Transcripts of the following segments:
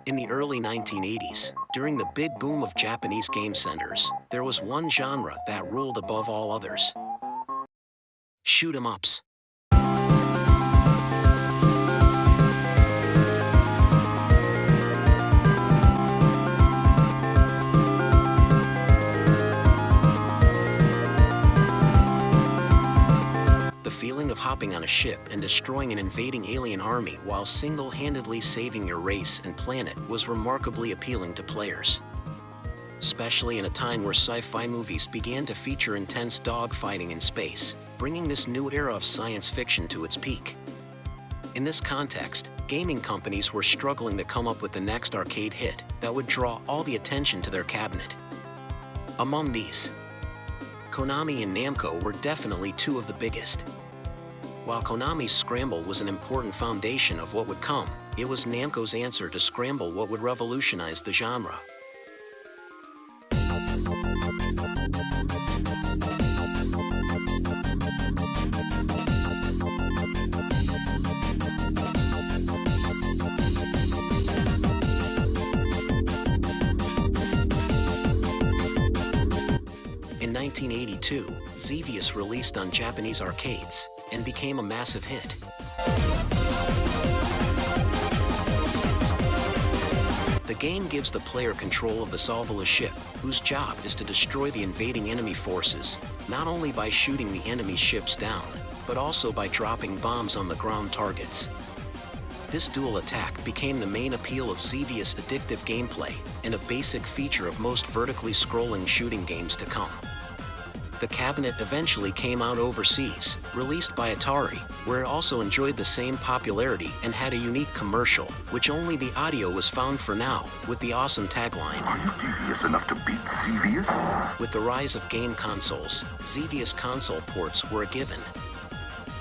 In the early 1980s, during the big boom of Japanese game centers, there was one genre that ruled above all others: shoot 'em ups. The feeling of hopping on a ship and destroying an invading alien army while single-handedly saving your race and planet was remarkably appealing to players. Especially in a time where sci-fi movies began to feature intense dogfighting in space, bringing this new era of science fiction to its peak. In this context, gaming companies were struggling to come up with the next arcade hit that would draw all the attention to their cabinet. Among these, Konami and Namco were definitely two of the biggest. While Konami's Scramble was an important foundation of what would come, it was Namco's answer to Scramble what would revolutionize the genre. In 1982, Xevious released on Japanese arcades and became a massive hit. The game gives the player control of the Salvala ship, whose job is to destroy the invading enemy forces, not only by shooting the enemy ships down, but also by dropping bombs on the ground targets. This dual attack became the main appeal of Xevious' addictive gameplay, and a basic feature of most vertically scrolling shooting games to come. The cabinet eventually came out overseas, released by Atari, where it also enjoyed the same popularity and had a unique commercial, which only the audio was found for now, with the awesome tagline, "Are you devious enough to beat Xevious?" With the rise of game consoles, Xevious console ports were a given.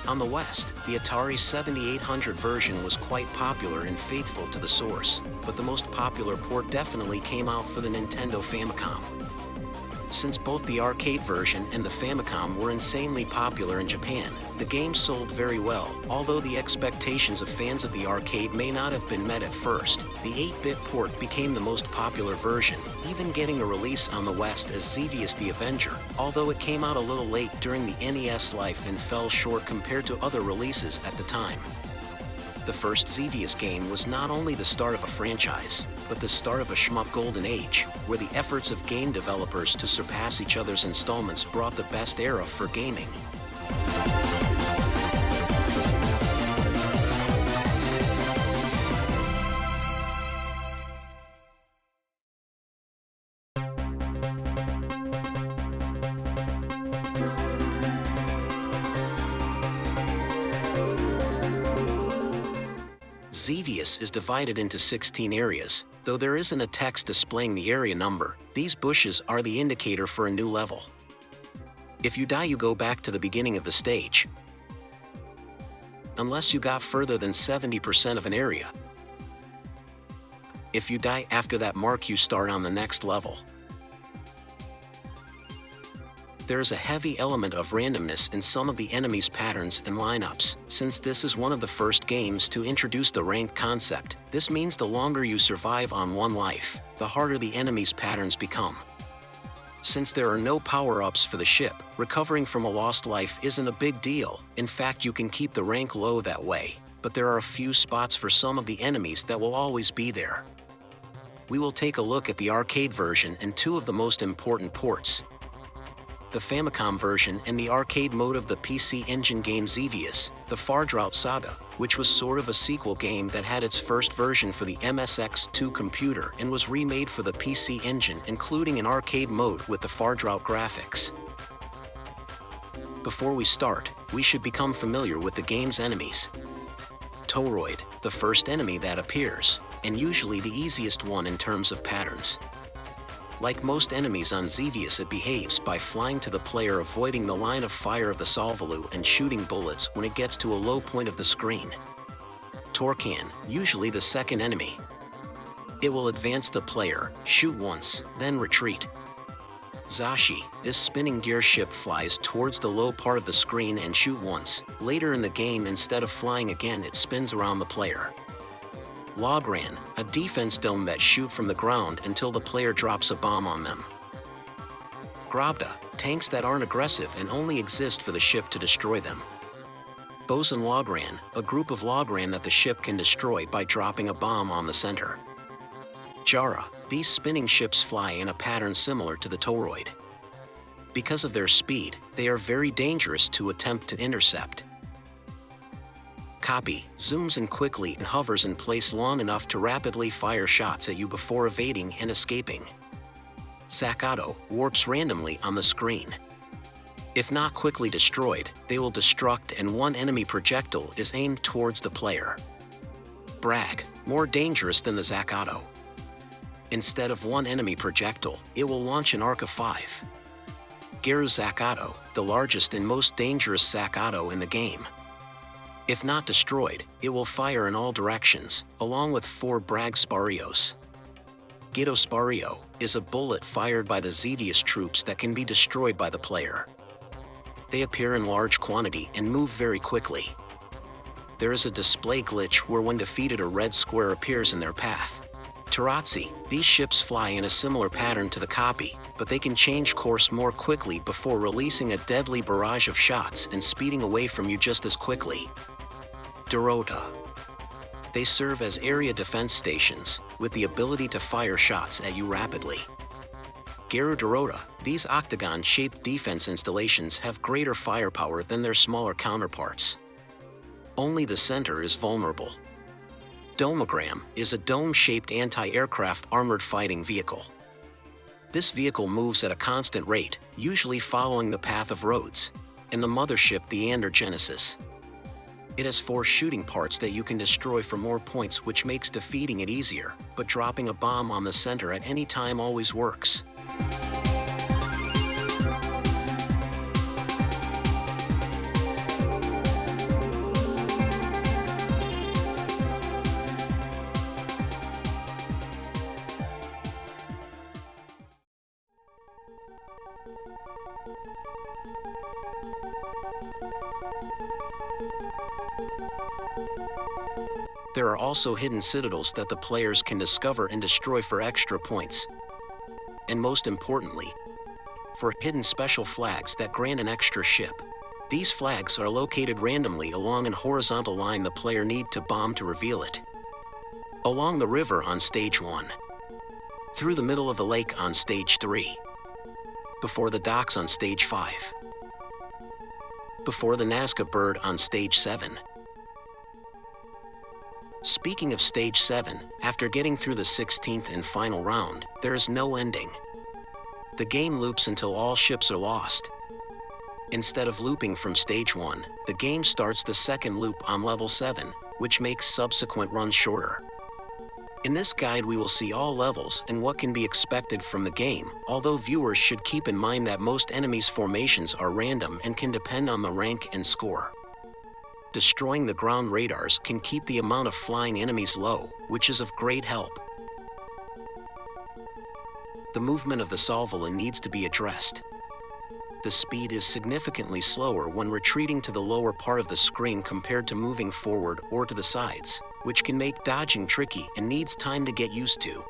On the West, the Atari 7800 version was quite popular and faithful to the source, but the most popular port definitely came out for the Nintendo Famicom. Since both the arcade version and the Famicom were insanely popular in Japan, the game sold very well. Although the expectations of fans of the arcade may not have been met at first, the 8-bit port became the most popular version, even getting a release on the West as Xevious the Avenger, although it came out a little late during the NES life and fell short compared to other releases at the time. The first Xevious game was not only the start of a franchise, but the start of a shmup golden age, where the efforts of game developers to surpass each other's installments brought the best era for gaming. Xevious is divided into 16 areas, though there isn't a text displaying the area number. These bushes are the indicator for a new level. If you die, you go back to the beginning of the stage, unless you got further than 70% of an area. If you die after that mark, you start on the next level. There is a heavy element of randomness in some of the enemies' patterns and lineups. Since this is one of the first games to introduce the ranked concept, this means the longer you survive on one life, the harder the enemies' patterns become. Since there are no power-ups for the ship, recovering from a lost life isn't a big deal. In fact, you can keep the rank low that way, but there are a few spots for some of the enemies that will always be there. We will take a look at the arcade version and two of the most important ports: the Famicom version and the arcade mode of the PC Engine game Xevious, the Far Drought Saga, which was sort of a sequel game that had its first version for the MSX2 computer and was remade for the PC Engine, including an arcade mode with the Far Drought graphics. Before we start, we should become familiar with the game's enemies. Toroid, the first enemy that appears, and usually the easiest one in terms of patterns. Like most enemies on Xevious, it behaves by flying to the player, avoiding the line of fire of the Salvalu and shooting bullets when it gets to a low point of the screen. Torcan, usually the second enemy. It will advance the player, shoot once, then retreat. Zashi, this spinning gear ship, flies towards the low part of the screen and shoot once. Later in the game, instead of flying again, it spins around the player. Logran, a defense dome that shoot from the ground until the player drops a bomb on them. Grobda, tanks that aren't aggressive and only exist for the ship to destroy them. Bosun Logran, a group of Logran that the ship can destroy by dropping a bomb on the center. Jara, these spinning ships fly in a pattern similar to the toroid. Because of their speed, they are very dangerous to attempt to intercept. Copy, zooms in quickly and hovers in place long enough to rapidly fire shots at you before evading and escaping. Sakato, warps randomly on the screen. If not quickly destroyed, they will destruct and one enemy projectile is aimed towards the player. Brag, more dangerous than the Zakato. Instead of one enemy projectile, it will launch an arc of 5. Geru Zakato, the largest and most dangerous Zakato in the game. If not destroyed, it will fire in all directions, along with 4 Brag Sparios. Gito Spario is a bullet fired by the Xevious troops that can be destroyed by the player. They appear in large quantity and move very quickly. There is a display glitch where when defeated a red square appears in their path. Taratsi, these ships fly in a similar pattern to the copy, but they can change course more quickly before releasing a deadly barrage of shots and speeding away from you just as quickly. Dorota. They serve as area defense stations, with the ability to fire shots at you rapidly. Geru Dorota, these octagon-shaped defense installations have greater firepower than their smaller counterparts. Only the center is vulnerable. Domogram is a dome-shaped anti-aircraft armored fighting vehicle. This vehicle moves at a constant rate, usually following the path of roads, and the mothership the Genesis. It has 4 shooting parts that you can destroy for more points, which makes defeating it easier, but dropping a bomb on the center at any time always works. There are also hidden citadels that the players can discover and destroy for extra points. And most importantly, for hidden special flags that grant an extra ship. These flags are located randomly along an horizontal line the player need to bomb to reveal it. Along the river on stage 1. Through the middle of the lake on stage 3. Before the docks on stage 5. Before the Nazca bird on stage 7. Speaking of stage 7, after getting through the 16th and final round, there is no ending. The game loops until all ships are lost. Instead of looping from stage 1, the game starts the second loop on level 7, which makes subsequent runs shorter. In this guide we will see all levels and what can be expected from the game, although viewers should keep in mind that most enemies' formations are random and can depend on the rank and score. Destroying the ground radars can keep the amount of flying enemies low, which is of great help. The movement of the Solvolin needs to be addressed. The speed is significantly slower when retreating to the lower part of the screen compared to moving forward or to the sides, which can make dodging tricky and needs time to get used to.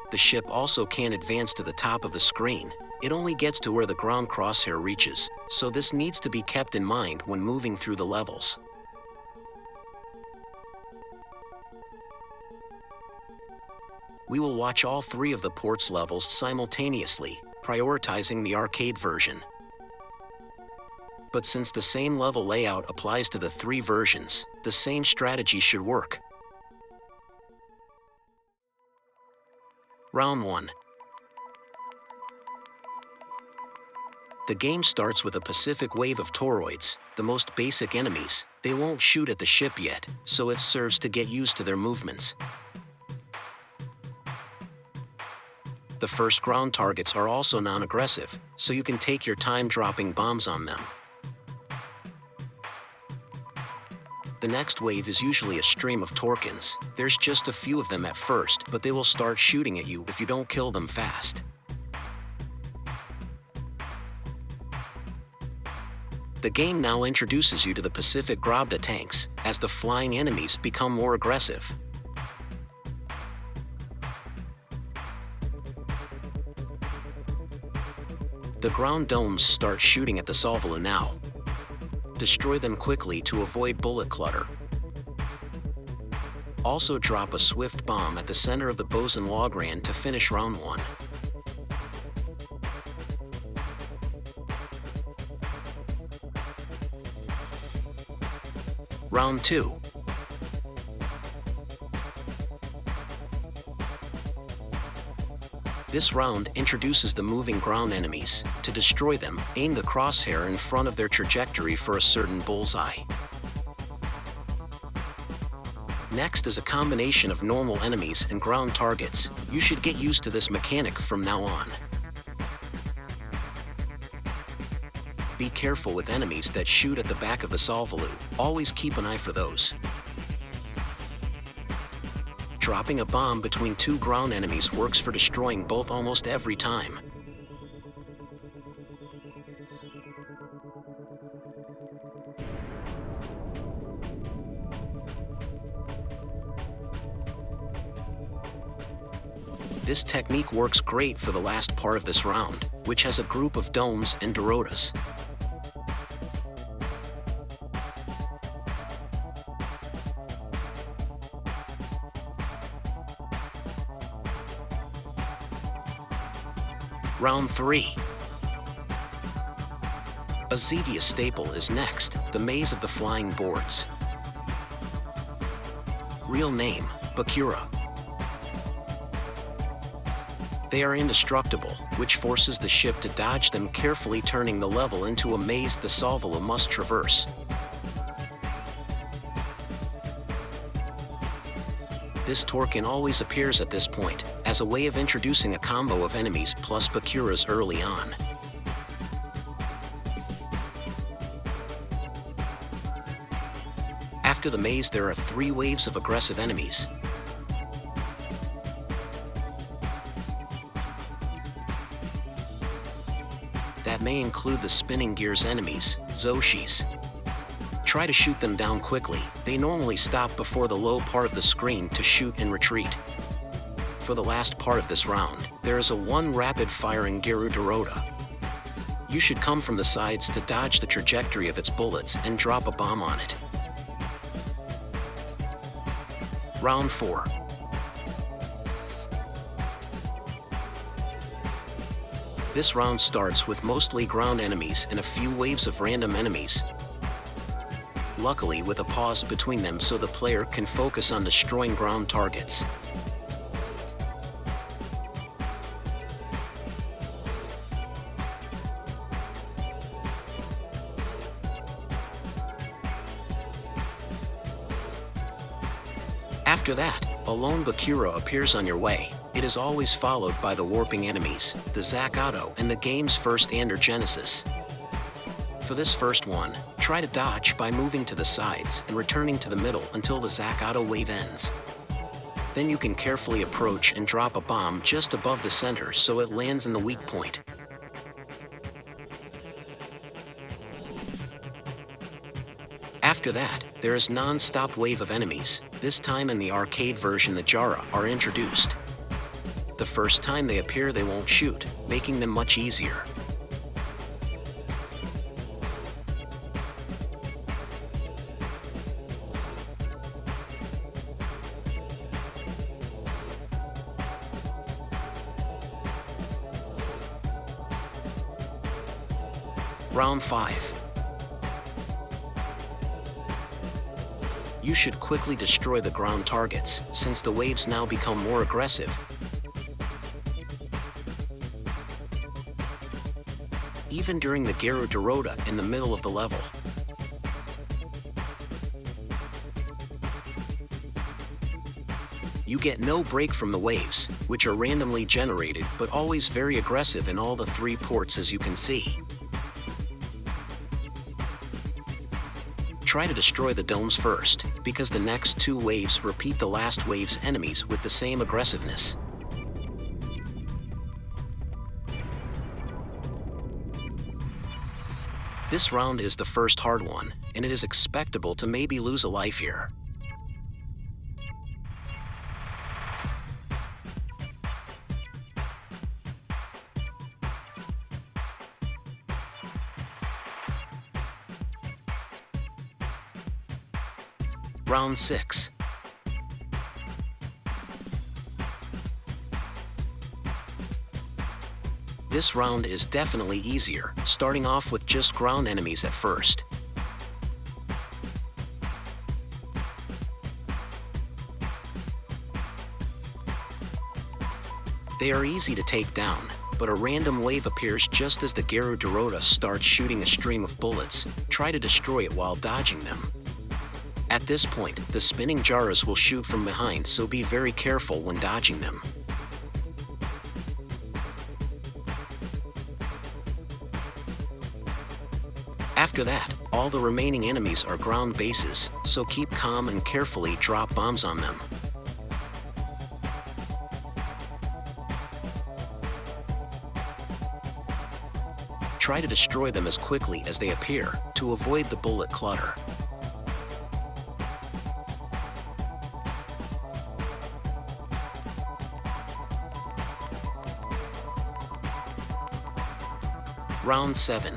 The ship also can't advance to the top of the screen. It only gets to where the ground crosshair reaches, so this needs to be kept in mind when moving through the levels. We will watch all 3 of the ports levels simultaneously, prioritizing the arcade version. But since the same level layout applies to the 3 versions, the same strategy should work. Round 1. The game starts with a Pacific wave of toroids, the most basic enemies. They won't shoot at the ship yet, so it serves to get used to their movements. The first ground targets are also non-aggressive, so you can take your time dropping bombs on them. The next wave is usually a stream of Torkins. There's just a few of them at first, but they will start shooting at you if you don't kill them fast. The game now introduces you to the Pacific Grobda tanks, as the flying enemies become more aggressive. The ground domes start shooting at the Solvalu now. Destroy them quickly to avoid bullet clutter. Also drop a swift bomb at the center of the Bosun Logran to finish round 1. Round 2. This round introduces the moving ground enemies. To destroy them, aim the crosshair in front of their trajectory for a certain bullseye. Next is a combination of normal enemies and ground targets. You should get used to this mechanic from now on. Be careful with enemies that shoot at the back of the Solvalu. Always keep an eye for those. Dropping a bomb between 2 ground enemies works for destroying both almost every time. This technique works great for the last part of this round, which has a group of domes and Dorotas. Round 3. A Xevious staple is next, the Maze of the Flying Boards. Real name, Bakura. They are indestructible, which forces the ship to dodge them, carefully turning the level into a maze the Solvalu must traverse. This Torkin always appears at this point, as a way of introducing a combo of enemies plus Bakuras early on. After the maze there are 3 waves of aggressive enemies. That may include the spinning gears enemies, Zoshis. Try to shoot them down quickly. They normally stop before the low part of the screen to shoot and retreat. For the last part of this round, there is a 1 rapid-firing Geru Dorota. You should come from the sides to dodge the trajectory of its bullets and drop a bomb on it. Round 4. This round starts with mostly ground enemies and a few waves of random enemies. Luckily with a pause between them so the player can focus on destroying ground targets. After that, a lone Bakura appears on your way. It is always followed by the warping enemies, the Zakato and the game's first Andergenesis. For this first one, try to dodge by moving to the sides and returning to the middle until the Zakato wave ends. Then you can carefully approach and drop a bomb just above the center so it lands in the weak point. After that, there is non-stop wave of enemies. This time in the arcade version the Jara are introduced. The first time they appear they won't shoot, making them much easier. Round 5. You should quickly destroy the ground targets, since the waves now become more aggressive. Even during the Geru Dorota in the middle of the level. You get no break from the waves, which are randomly generated but always very aggressive in all the 3 ports as you can see. Try to destroy the domes first, because the next 2 waves repeat the last wave's enemies with the same aggressiveness. This round is the first hard one, and it is expectable to maybe lose a life here. Round 6. This round is definitely easier, starting off with just ground enemies at first. They are easy to take down, but a random wave appears just as the Gyrodorota starts shooting a stream of bullets. Try to destroy it while dodging them. At this point, the spinning Jaras will shoot from behind, so be very careful when dodging them. After that, all the remaining enemies are ground bases, so keep calm and carefully drop bombs on them. Try to destroy them as quickly as they appear, to avoid the bullet clutter. Round 7.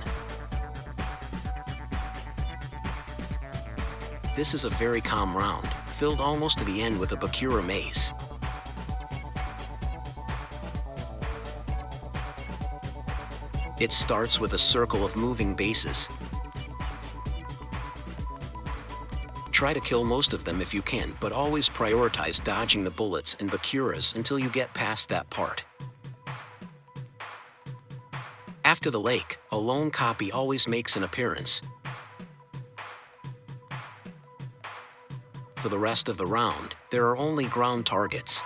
This is a very calm round, filled almost to the end with a Bakura maze. It starts with a circle of moving bases. Try to kill most of them if you can, but always prioritize dodging the bullets and Bakuras until you get past that part. After the lake, a lone copy always makes an appearance. For the rest of the round, there are only ground targets.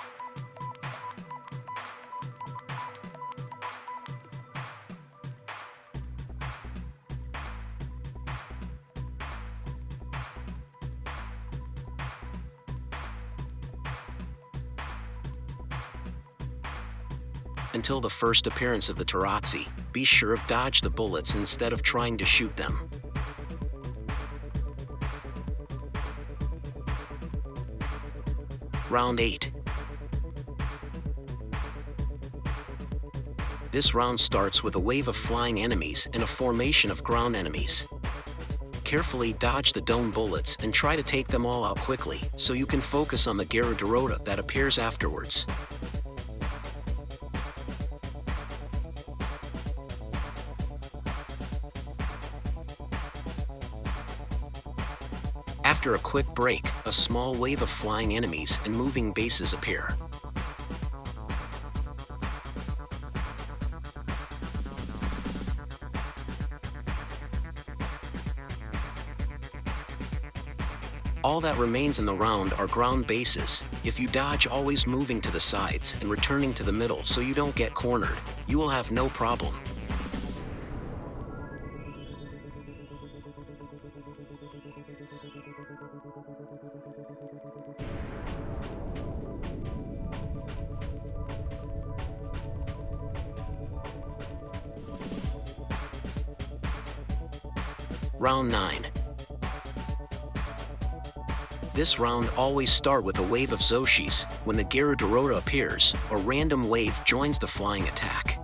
Until the first appearance of the Tarazzi, be sure of dodge the bullets instead of trying to shoot them. Round 8. This round starts with a wave of flying enemies and a formation of ground enemies. Carefully dodge the dome bullets and try to take them all out quickly, so you can focus on the Gyrodorota that appears afterwards. After a quick break, a small wave of flying enemies and moving bases appear. All that remains in the round are ground bases. If you dodge, always moving to the sides and returning to the middle so you don't get cornered, you will have no problem. Round 9. This round always start with a wave of Zoshis. When the Gyrodorota appears, a random wave joins the flying attack.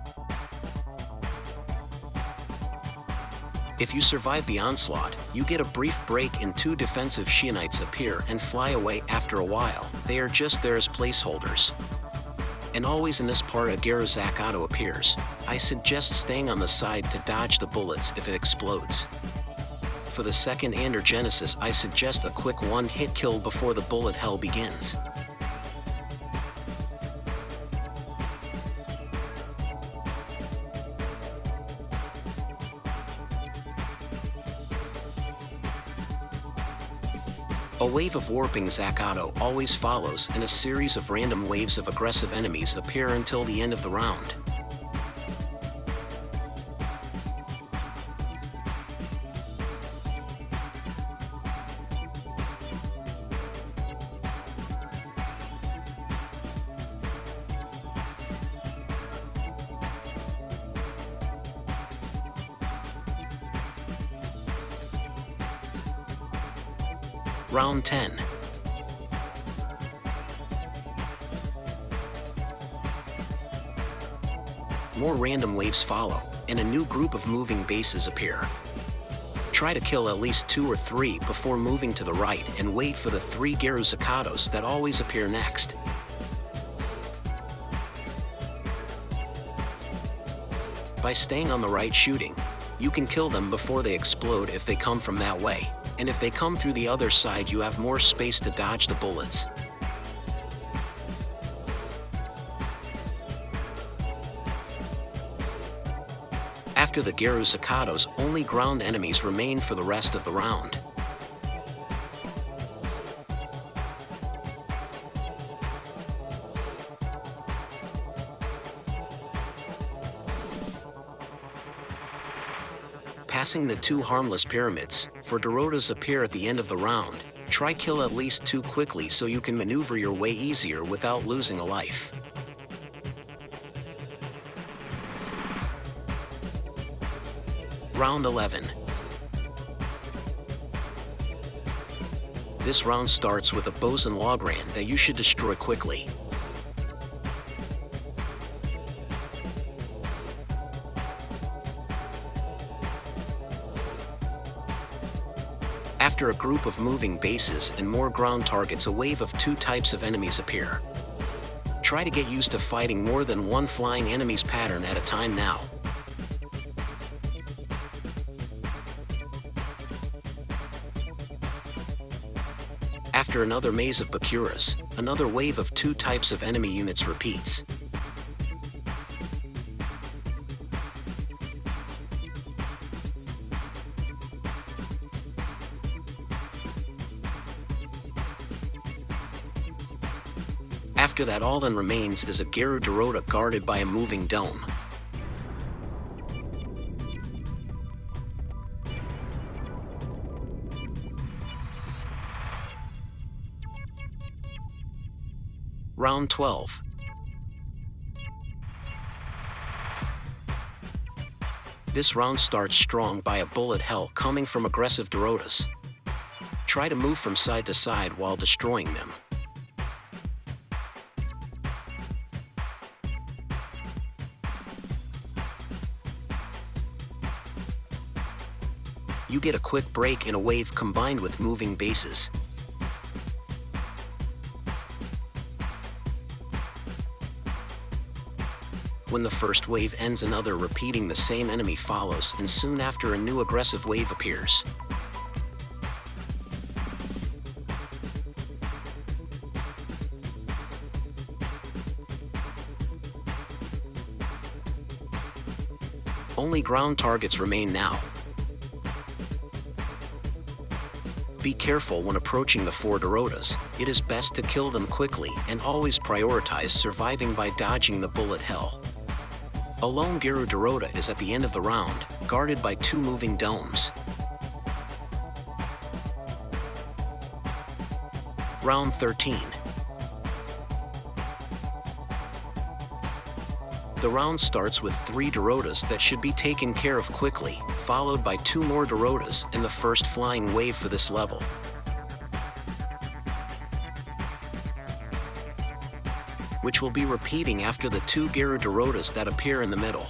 If you survive the onslaught, you get a brief break and 2 defensive Shionites appear and fly away after a while. They are just there as placeholders. And always in this part a Gyro-Zakato appears. I suggest staying on the side to dodge the bullets if it explodes. For the second Andergenesis, I suggest a quick one-hit kill before the bullet hell begins. A wave of warping Zakato always follows, and a series of random waves of aggressive enemies appear until the end of the round. Round 10. More random waves follow, and a new group of moving bases appear. Try to kill at least 2 or 3 before moving to the right and wait for the 3 Geruzacados that always appear next. By staying on the right shooting, you can kill them before they explode if they come from that way, and if they come through the other side you have more space to dodge the bullets. After the Geruzacados, only ground enemies remain for the rest of the round. Passing the 2 harmless pyramids, for Dorotas appear at the end of the round. Try kill at least 2 quickly so you can maneuver your way easier without losing a life. Round 11. This round starts with a Bosun Logran that you should destroy quickly. After a group of moving bases and more ground targets, a wave of 2 types of enemies appear. Try to get used to fighting more than 1 flying enemy's pattern at a time now. After another maze of Bakuras, another wave of 2 types of enemy units repeats. After that, all that remains is a Geru Dorota guarded by a moving dome. Round 12. This round starts strong by a bullet hell coming from aggressive Dorotas. Try to move from side to side while destroying them. You get a quick break in a wave combined with moving bases. When the first wave ends, another repeating the same enemy follows, and soon after a new aggressive wave appears. Only ground targets remain now. Be careful when approaching the 4 Dorotas. It is best to kill them quickly and always prioritize surviving by dodging the bullet hell. A lone Geru Dorota is at the end of the round, guarded by 2 moving domes. Round 13. The round starts with 3 Dorotas that should be taken care of quickly, followed by 2 more Dorotas and the first flying wave for this level. Which will be repeating after the 2 Geru Dorotas that appear in the middle.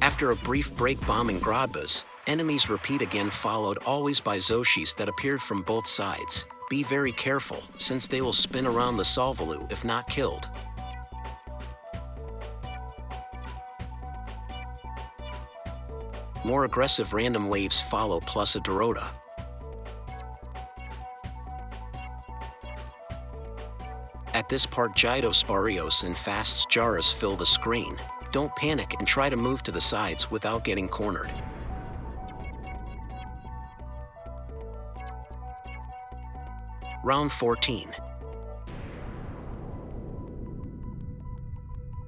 After a brief break bombing Gradbas, enemies repeat again, followed always by Zoshis that appeared from both sides. Be very careful, since they will spin around the Solvalu if not killed. More aggressive random waves follow, plus a Dorota. At this part, Gydos Barrios and Fasts Jaras fill the screen. Don't panic and try to move to the sides without getting cornered. Round 14.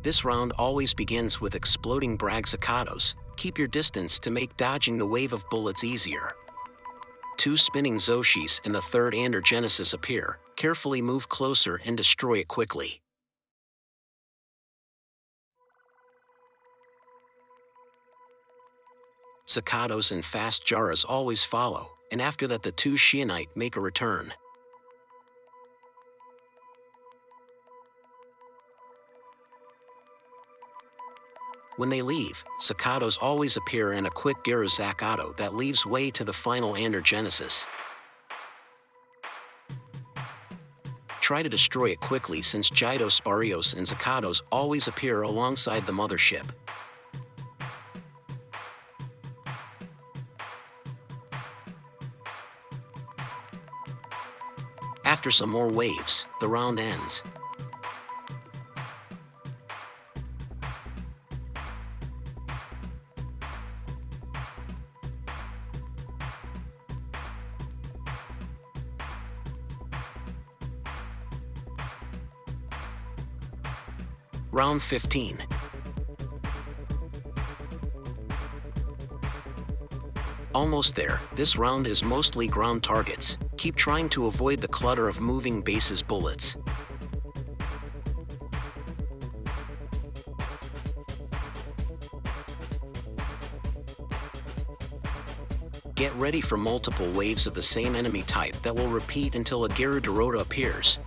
This round always begins with exploding Bragzacados. Keep your distance to make dodging the wave of bullets easier. 2 spinning Zoshis and the 3rd Andergenesis appear. Carefully move closer and destroy it quickly. Zacados and Fast Jaras always follow, and after that the 2 Shianite make a return. When they leave, Sakatos always appear in a quick Gyro-Zakato that leaves way to the final Andergenesis. Try to destroy it quickly since Gytos, Sparios, and Zakatos always appear alongside the mothership. After some more waves, the round ends. Round 15. Almost there. This round is mostly ground targets. Keep trying to avoid the clutter of moving bases bullets. Get ready for multiple waves of the same enemy type that will repeat until a Gyro-Dorota appears.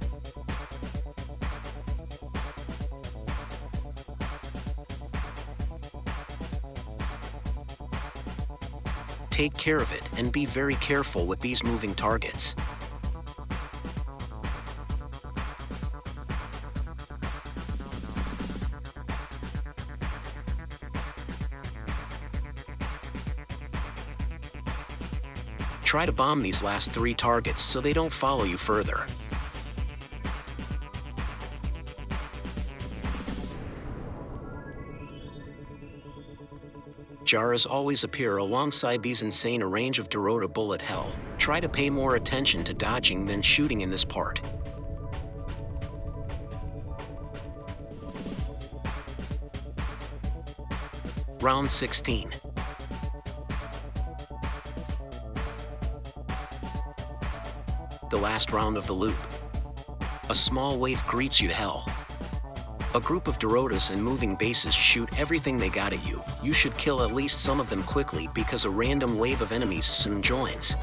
Take care of it and be very careful with these moving targets. Try to bomb these last 3 targets so they don't follow you further. Jaras always appear alongside these insane a range of Dorota bullet hell. Try to pay more attention to dodging than shooting in this part. Round 16. The last round of the loop. A small wave greets you to hell. A group of Dorotas and moving bases shoot everything they got at you. You should kill at least some of them quickly because a random wave of enemies soon joins.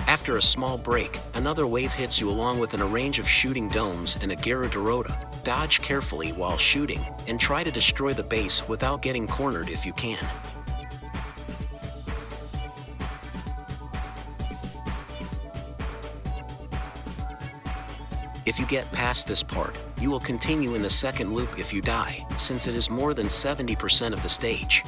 After a small break, another wave hits you along with a range of shooting domes and a Gyro-Dorota. Dodge carefully while shooting, and try to destroy the base without getting cornered if you can. If you get past this part, you will continue in the second loop if you die, since it is more than 70% of the stage.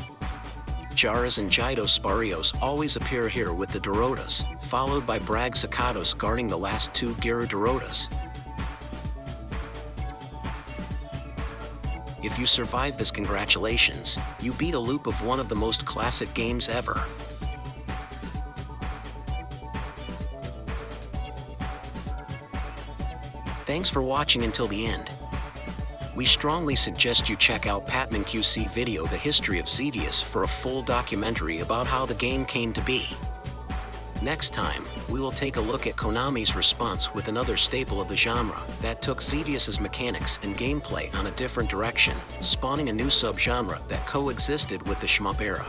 Jaras and Gytos Sparios always appear here with the Dorotas, followed by Brag Sakatos guarding the last 2 Gyro-Dorotas. If you survive this, congratulations, you beat a loop of one of the most classic games ever. Thanks for watching until the end. We strongly suggest you check out Patman QC video The History of Xevious for a full documentary about how the game came to be. Next time, we will take a look at Konami's response with another staple of the genre that took Xevious's mechanics and gameplay on a different direction, spawning a new subgenre that coexisted with the shmup era.